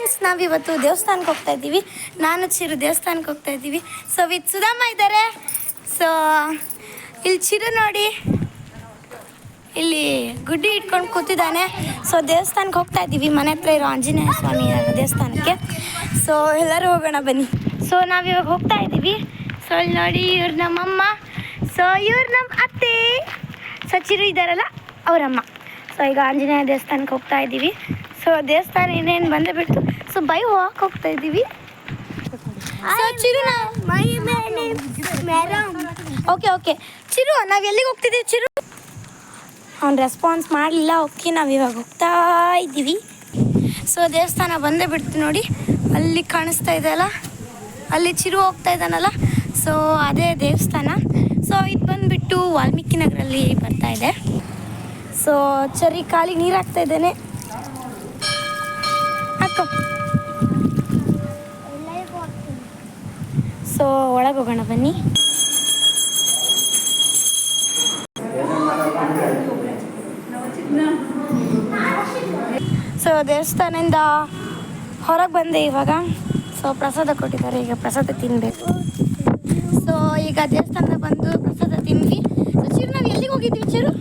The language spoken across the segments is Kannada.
ಫ್ರೆಂಡ್ಸ್, ನಾವಿವತ್ತು ದೇವಸ್ಥಾನಕ್ಕೆ ಹೋಗ್ತಾ ಇದ್ದೀವಿ. ನಾನು ಚಿರು ದೇವಸ್ಥಾನಕ್ಕೆ ಹೋಗ್ತಾ ಇದ್ದೀವಿ. ಸೊ ವಿತ್ ಸುಧಾಮ ಇದ್ದಾರೆ. ಸೊ ಇಲ್ಲಿ ಚಿರು ನೋಡಿ, ಇಲ್ಲಿ ಗುಡ್ಡಿ ಇಟ್ಕೊಂಡು ಕೂತಿದ್ದಾನೆ. ಸೊ ದೇವಸ್ಥಾನಕ್ಕೆ ಹೋಗ್ತಾ ಇದ್ದೀವಿ, ಮನೆ ಹತ್ರ ಇರೋ ಆಂಜನೇಯ ಸ್ವಾಮಿ ದೇವಸ್ಥಾನಕ್ಕೆ. ಸೊ ಎಲ್ಲರೂ ಹೋಗೋಣ ಬನ್ನಿ. ಸೊ ನಾವಿವಾಗ ಹೋಗ್ತಾ ಇದ್ದೀವಿ. ಸೊ ಇಲ್ಲಿ ನೋಡಿ, ಇವ್ರು ನಮ್ಮಮ್ಮ, ಸೊ ಇವ್ರು ನಮ್ಮ ಅತ್ತೆ, ಸೊ ಚಿರು ಇದ್ದಾರಲ್ಲ ಅವರಮ್ಮ. ಸೊ ಈಗ ಆಂಜನೇಯ ದೇವಸ್ಥಾನಕ್ಕೆ ಹೋಗ್ತಾ ಇದ್ದೀವಿ. ಸೊ ದೇವಸ್ಥಾನ ಇನ್ನೇನು ಬಂದೇ ಬಿಡ್ತು. ಸೊ ಬೈ ವಾಕ್ ಹೋಗ್ತಾ ಇದ್ದೀವಿ. So Chiru okay okay Chiru, ನಾವು ಎಲ್ಲಿಗೆ ಹೋಗ್ತಿದ್ದೀವಿ ಚಿರು? ಅವ್ನು ರೆಸ್ಪಾನ್ಸ್ ಮಾಡಲಿಲ್ಲ. ಓಕೆ, ನಾವು ಇವಾಗ ಹೋಗ್ತಾ ಇದ್ದೀವಿ. ಸೊ ದೇವಸ್ಥಾನ ಬಂದೇ ಬಿಡ್ತು ನೋಡಿ, ಅಲ್ಲಿ ಕಾಣಿಸ್ತಾ ಇದೆಯಲ್ಲ, ಅಲ್ಲಿ ಚಿರು ಹೋಗ್ತಾ ಇದ್ದಾನಲ್ಲ. ಸೊ ಅದೇ ದೇವಸ್ಥಾನ. ಸೊ ಇದು ಬಂದುಬಿಟ್ಟು ವಾಲ್ಮೀಕಿ ನಗರಲ್ಲಿ ಬರ್ತಾ ಇದೆ. ಸೊ ಚರಿ ಕಾಲಿಗೆ ನೀರು ಹಾಕ್ತಾ ಇದ್ದೇನೆ. ಹಾಕೋ. ಸೊ ಒಳಗೆ ಹೋಗೋಣ ಬನ್ನಿ. ಸೊ ದೇವಸ್ಥಾನದಿಂದ ಹೊರಗೆ ಬಂದೆ ಇವಾಗ. ಸೊ ಪ್ರಸಾದ ಕೊಟ್ಟಿದ್ದಾರೆ, ಈಗ ಪ್ರಸಾದ ತಿನ್ನಬೇಕು. ಸೊ ಈಗ ದೇವಸ್ಥಾನದ ಬಂದು ಪ್ರಸಾದ ತಿಂದ್ವಿ. ಸೊ ಚಿರು, ನಾವು ಎಲ್ಲಿಗೆ ಹೋಗಿದ್ವಿ ಚಿರು?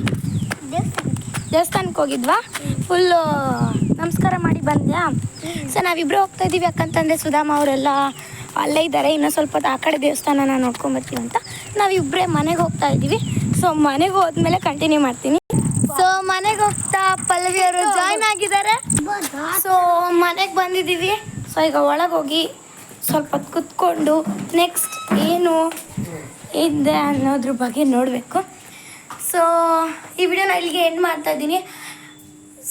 ದೇವಸ್ಥಾನಕ್ಕೆ ಹೋಗಿದ್ವಾ? ಫುಲ್ಲು ನಮಸ್ಕಾರ ಮಾಡಿ ಬಂದ್ಯಾ? ಸೊ ನಾವಿಬ್ಬರು ಹೋಗ್ತಾ ಇದ್ದೀವಿ. ಯಾಕಂತಂದರೆ ಸುಧಾಮ ಅವರೆಲ್ಲ ಅಲ್ಲೇ ಇದ್ದಾರೆ. ಇನ್ನೂ ಸ್ವಲ್ಪ ಹೊತ್ತು ಆ ಕಡೆ ದೇವಸ್ಥಾನನ ನೋಡ್ಕೊಂಬರ್ತೀವಿ ಅಂತ ನಾವಿಬ್ಬರೇ ಮನೆಗೆ ಹೋಗ್ತಾ ಇದ್ದೀವಿ. ಸೊ ಮನೆಗೆ ಹೋದ್ಮೇಲೆ ಕಂಟಿನ್ಯೂ ಮಾಡ್ತೀನಿ. ಸೊ ಮನೆಗೆ ಹೋಗ್ತಾ ಪಲ್ಲವಿ ಅವರು ಜಾಯ್ನ್ ಆಗಿದ್ದಾರೆ. ಸೊ ಮನೆಗೆ ಬಂದಿದ್ದೀವಿ. ಸೊ ಈಗ ಒಳಗೆ ಹೋಗಿ ಸ್ವಲ್ಪ ಹೊತ್ತು ಕುತ್ಕೊಂಡು ನೆಕ್ಸ್ಟ್ ಏನು ಇದೆ ಅನ್ನೋದ್ರ ಬಗ್ಗೆ ನೋಡಬೇಕು. ಸೊ ಈ ವಿಡಿಯೋನ ಇಲ್ಲಿಗೆ ಎಂಡ್ ಮಾಡ್ತಾ ಇದ್ದೀನಿ.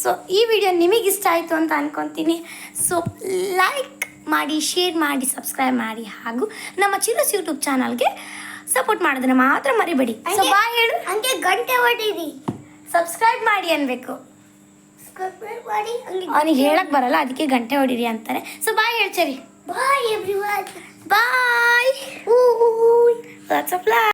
ಸೊ ಈ ವಿಡಿಯೋ ನಿಮಗೆ ಇಷ್ಟ ಆಯಿತು ಅಂತ ಅಂದ್ಕೊತೀನಿ. ಸೊ ಲೈಕ್ ಮಾಡಿ, ಶೇರ್ ಮಾಡಿ, ಸಬ್ಸ್ಕ್ರೈಬ್ ಮಾಡಿ, ಹಾಗೂ ನಮ್ಮ ಚಿರಸ್ ಯೂಟ್ಯೂಬ್ ಚಾನಲ್ಗೆ ಸಪೋರ್ಟ್ ಮಾಡೋದನ್ನ ಮಾತ್ರ ಮರಿಬೇಡಿ. ಸೊ ಬಾಯ್ ಹೇಳು. ಹಂಗೆ ಗಂಟೆ ಹೊಡೀರಿ, ಸಬ್ಸ್ಕ್ರೈಬ್ ಮಾಡಿ ಅನ್ಬೇಕು. ಅವನಿಗೆ ಹೇಳಕ್ ಬರಲ್ಲ, ಅದಕ್ಕೆ ಗಂಟೆ ಹೊಡೀರಿ ಅಂತಾರೆ. ಸೊ ಬಾಯ್ ಹೇಳ್ಚರಿ. Bye everyone. Bye. Lots of love.